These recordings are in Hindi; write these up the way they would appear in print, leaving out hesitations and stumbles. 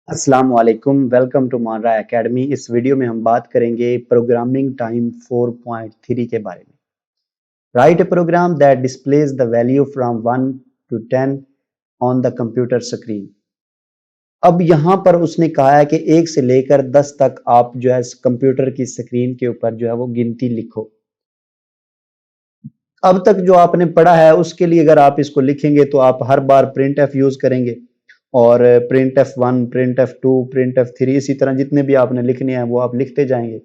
अस्सलाम वालेकुम, वेलकम टू मानरा एकेडमी। इस वीडियो में हम बात करेंगे प्रोग्रामिंग टाइम 4.3 के बारे में। Write a program that displays the value from 1 to 10 on the computer screen. अब यहाँ पर उसने कहा है कि 1 से लेकर 10 तक आप जो है कंप्यूटर की स्क्रीन के ऊपर जो है वो गिनती लिखो। अब तक जो आपने पढ़ा है उसके लिए अगर आप इसको लिखेंगे तो आप हर बार प्रिंट एफ यूज करेंगे और print F one, print F two, print F three, इसी तरह जितने भी आपने लिखने हैं वो आप लिखते जाएंगे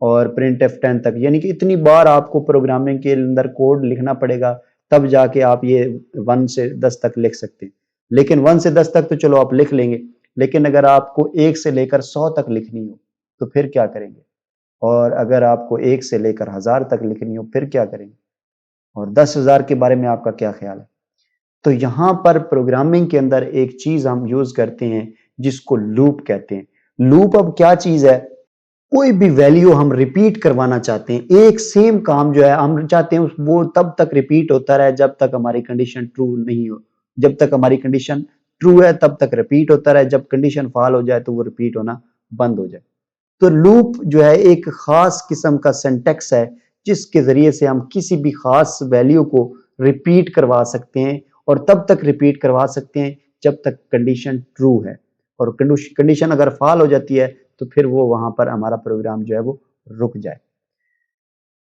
और प्रिंट एफ 10 तक, यानी कि इतनी बार आपको प्रोग्रामिंग के अंदर कोड लिखना पड़ेगा, तब जाके आप ये 1 से 10 तक लिख सकते हैं। लेकिन 1 से 10 तक तो चलो आप लिख लेंगे, लेकिन अगर आपको 1 से लेकर 100 तक लिखनी हो तो फिर क्या करेंगे? और अगर आपको 1 से लेकर 1000 तक लिखनी हो फिर क्या करेंगे? और 10,000 के बारे में आपका क्या ख्याल है? तो यहाँ पर प्रोग्रामिंग के अंदर एक चीज हम यूज करते हैं जिसको लूप कहते हैं। लूप अब क्या चीज है? कोई भी वैल्यू हम रिपीट करवाना चाहते हैं, एक सेम काम जो है हम चाहते हैं वो तब तक रिपीट होता रहे जब तक हमारी कंडीशन ट्रू नहीं हो। जब तक हमारी कंडीशन ट्रू है तब तक रिपीट होता रहे, जब कंडीशन फॉल हो जाए तो वो रिपीट होना बंद हो जाए। तो लूप जो है एक खास किस्म का सिंटैक्स है जिसके जरिए से हम किसी भी खास वैल्यू को रिपीट करवा सकते हैं और तब तक रिपीट करवा सकते हैं जब तक कंडीशन ट्रू है। और कंडीशन अगर फॉल हो जाती है तो फिर वो वहां पर हमारा प्रोग्राम जो है वो रुक जाए।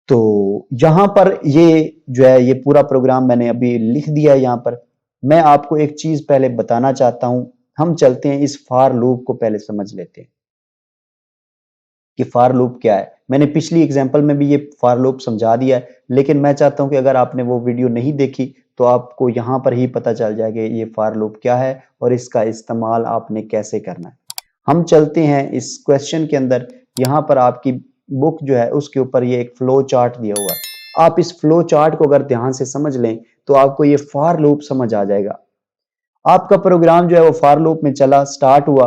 तो यहां पर ये जो है ये पूरा प्रोग्राम मैंने अभी लिख दिया है। यहाँ पर मैं आपको एक चीज पहले बताना चाहता हूं। हम चलते हैं इस फॉर लूप को पहले समझ लेते हैं कि फॉर लूप क्या है। मैंने पिछली एग्जांपल में भी ये फॉर लूप समझा दिया है, लेकिन मैं चाहता हूं कि अगर आपने वो वीडियो नहीं देखी तो आपको यहां पर ही पता चल जाएगा ये फॉर लूप क्या है और इसका इस्तेमाल आपने कैसे करना है। हम चलते हैं इस क्वेश्चन के अंदर। यहाँ पर आपकी बुक जो है उसके ऊपर ये एक फ्लो चार्ट दिया हुआ है। आप इस फ्लो चार्ट को अगर ध्यान से समझ लें तो आपको ये फॉर लूप समझ आ जाएगा। आपका प्रोग्राम जो है वो फॉर लूप में चला, स्टार्ट हुआ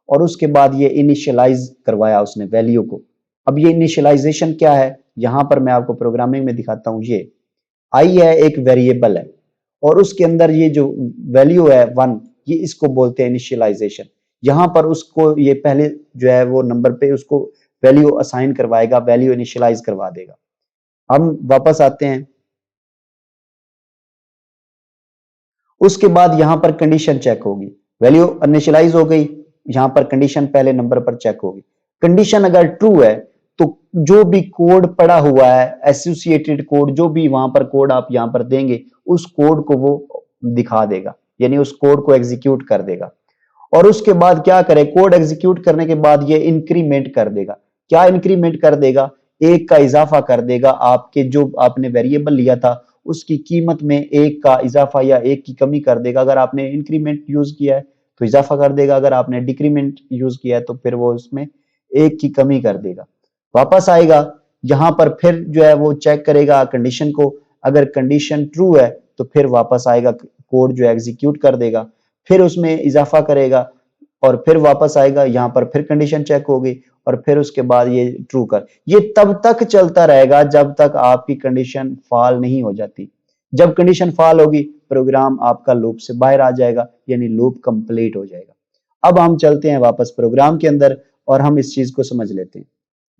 और उसके बाद ये इनिशियलाइज करवाया उसने वैल्यू को। अब ये इनिशियलाइजेशन क्या है, यहां पर मैं आपको प्रोग्रामिंग में दिखाता हूं। ये आई है, एक वेरिएबल है और उसके अंदर ये जो वैल्यू है 1, ये इसको बोलते हैं इनिशियलाइजेशन। यहां पर उसको ये पहले जो है वो नंबर पे उसको वैल्यू असाइन करवाएगा, वैल्यू इनिशियलाइज करवा देगा। हम वापस आते हैं, उसके बाद यहां पर कंडीशन चेक होगी, वैल्यू इनिशियलाइज हो गई, यहां पर कंडीशन पहले नंबर पर चेक होगी। कंडीशन अगर ट्रू है तो जो भी कोड पड़ा हुआ है, एसोसिएटेड कोड, जो भी वहां पर कोड आप यहां पर देंगे उस कोड को वो दिखा देगा, यानी उस कोड को एग्जीक्यूट कर देगा। और उसके बाद क्या करे, कोड एग्जीक्यूट करने के बाद ये इंक्रीमेंट कर देगा। क्या इंक्रीमेंट कर देगा? एक का इजाफा कर देगा, आपके जो आपने वेरिएबल लिया था उसकी कीमत में एक का इजाफा या एक की कमी कर देगा। अगर आपने इंक्रीमेंट यूज किया है तो इजाफा कर देगा, अगर आपने डिक्रीमेंट यूज किया है तो फिर वो उसमें एक की कमी कर देगा। वापस आएगा, यहां पर फिर जो है वो चेक करेगा कंडीशन को। अगर कंडीशन ट्रू है तो फिर वापस आएगा, कोड जो एग्जीक्यूट कर देगा, फिर उसमें इजाफा करेगा और फिर वापस आएगा, यहां पर फिर कंडीशन चेक होगी और फिर उसके बाद ये ट्रू कर। ये तब तक चलता रहेगा जब तक आपकी कंडीशन फॉल नहीं हो जाती। जब कंडीशन फॉल होगी प्रोग्राम आपका लूप से बाहर आ जाएगा, यानी लूप कंप्लीट हो जाएगा। अब हम चलते हैं वापस प्रोग्राम के अंदर और हम इस चीज को समझ लेते हैं।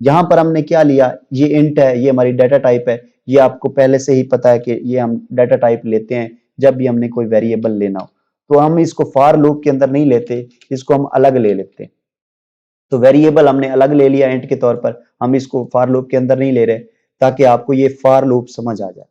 यहां पर हमने क्या लिया, ये इंट है, ये हमारी डाटा टाइप है। ये आपको पहले से ही पता है कि ये हम डाटा टाइप लेते हैं जब भी हमने कोई वेरिएबल लेना हो। तो हम इसको फॉर लूप के अंदर नहीं लेते, इसको हम अलग ले लेते हैं। तो वेरिएबल हमने अलग ले लिया इंट के तौर पर, हम इसको फॉर लूप के अंदर नहीं ले रहे, ताकि आपको ये फॉर लूप समझ आ जाए।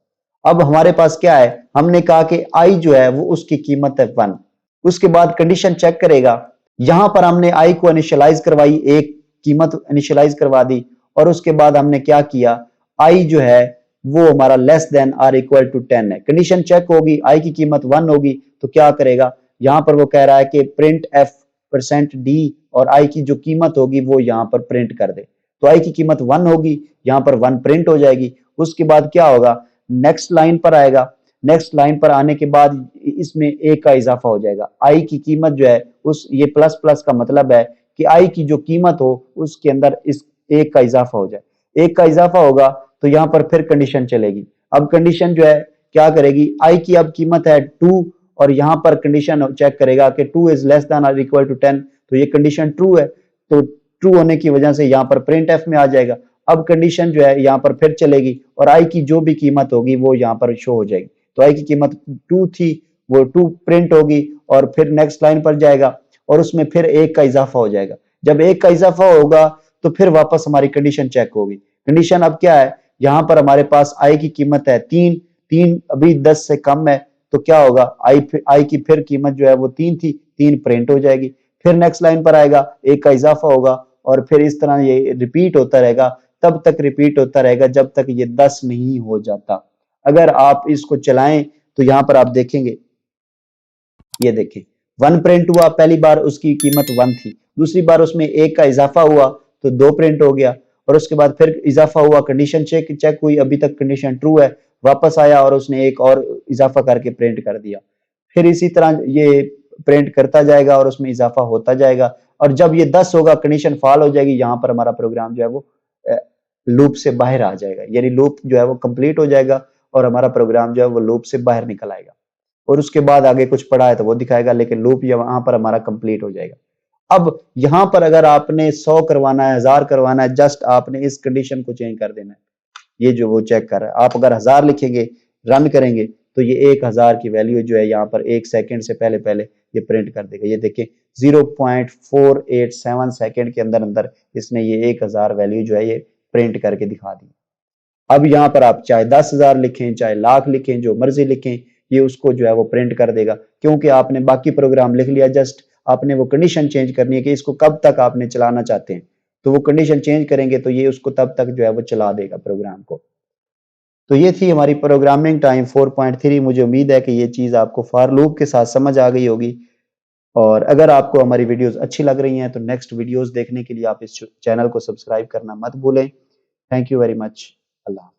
अब हमारे पास क्या है, हमने कहा कि आई जो है वो उसकी कीमत है 1। उसके बाद कंडीशन चेक करेगा, यहां पर हमने आई को इनिशियलाइज करवाई, एक कीमत इनिशियलाइज करवा दी और उसके बाद हमने क्या किया, आई जो है वो हमारा less than or equal to 10 है। कंडीशन चेक होगी, आई की कीमत 1 होगी तो क्या करेगा, यहां पर वो कह रहा है कि प्रिंट एफ परसेंट डी और आई की जो कीमत होगी वो यहां पर प्रिंट कर दे। तो आई की कीमत 1 होगी, यहां पर 1 प्रिंट हो जाएगी। उसके बाद क्या होगा, नेक्स्ट लाइन पर आएगा, नेक्स्ट लाइन पर आने के बाद इसमें एक का इजाफा हो जाएगा। आई की कीमत जो है उस ये प्लस प्लस का मतलब है कि आई की जो कीमत हो उसके अंदर इस एक का इजाफा हो जाए। एक का इजाफा होगा तो यहां पर फिर कंडीशन चलेगी। अब कंडीशन जो है क्या करेगी, आई की अब कीमत है 2 और यहां पर कंडीशन चेक करेगा कि 2 इज लेस देन और इक्वल टू 10, तो ये कंडीशन ट्रू है, तो ट्रू होने की वजह से यहाँ पर प्रिंट एफ में आ जाएगा। अब कंडीशन जो है यहाँ पर फिर चलेगी और आई की जो भी कीमत होगी वो यहाँ पर शो हो जाएगी। तो आई की कीमत 2 थी, वो 2 प्रिंट होगी और फिर नेक्स्ट लाइन पर जाएगा और उसमें फिर 1 का इजाफा हो जाएगा। जब 1 का इजाफा होगा तो फिर वापस हमारी कंडीशन चेक होगी। कंडीशन अब क्या है, यहाँ पर हमारे पास आई की कीमत है 3, 3 अभी 10 से कम है, तो क्या होगा, आई की फिर कीमत जो है वो 3 थी, 3 प्रिंट हो जाएगी। फिर नेक्स्ट लाइन पर आएगा, 1 का इजाफा होगा और फिर इस तरह ये रिपीट होता रहेगा, तब तक रिपीट होता रहेगा जब तक ये 10 नहीं हो जाता। अगर आप इसको चलाएं तो यहाँ पर आप देखेंगे, ये देखें 1 प्रिंट हुआ, पहली बार उसकी कीमत 1 थी, दूसरी बार उसमें 1 का इजाफा हुआ तो 2 प्रिंट हो गया और उसके बाद फिर इजाफा हुआ, कंडीशन चेक हुई, अभी तक कंडीशन ट्रू है, वापस आया और उसने 1 और इजाफा करके प्रिंट कर दिया। फिर इसी तरह ये प्रिंट करता जाएगा और उसमें इजाफा होता जाएगा और जब ये 10 होगा कंडीशन फॉल हो जाएगी, यहाँ पर हमारा प्रोग्राम जो है वो लूप से बाहर आ जाएगा, यानी लूप जो है वो कंप्लीट हो जाएगा और हमारा प्रोग्राम जो है वो लूप से बाहर निकल आएगा और उसके बाद आगे कुछ पढ़ा है तो वो दिखाएगा, लेकिन लूप यहाँ पर हमारा कंप्लीट हो जाएगा। अब यहाँ पर अगर आपने 100 करवाना है, 1000 करवाना है, जस्ट आपने इस कंडीशन को चेंज कर देना है, ये जो वो चेक कर रहा है। आप अगर 1000 लिखेंगे, रन करेंगे तो ये 1000 की वैल्यू जो है यहाँ पर 1 सेकंड से पहले पहले ये प्रिंट कर देगा। ये देखिए 0.487 सेकंड के अंदर अंदर इसने ये 1000 वैल्यू जो है ये प्रिंट करके दिखा दी। अब यहाँ पर आप चाहे 10,000 लिखें, चाहे लाख लिखें, जो मर्जी लिखें, ये उसको जो है वो प्रिंट कर देगा, क्योंकि आपने बाकी प्रोग्राम लिख लिया, जस्ट आपने वो कंडीशन चेंज करनी है कि इसको कब तक आपने चलाना चाहते हैं, तो वो कंडीशन चेंज करेंगे तो ये उसको तब तक जो है वो चला देगा प्रोग्राम को। तो ये थी हमारी प्रोग्रामिंग टाइम 4.3। मुझे उम्मीद है कि ये चीज़ आपको फॉर लूप के साथ समझ आ गई होगी और अगर आपको हमारी वीडियोस अच्छी लग रही हैं तो नेक्स्ट वीडियोस देखने के लिए आप इस चैनल को सब्सक्राइब करना मत भूलें। Thank you very much. Allah.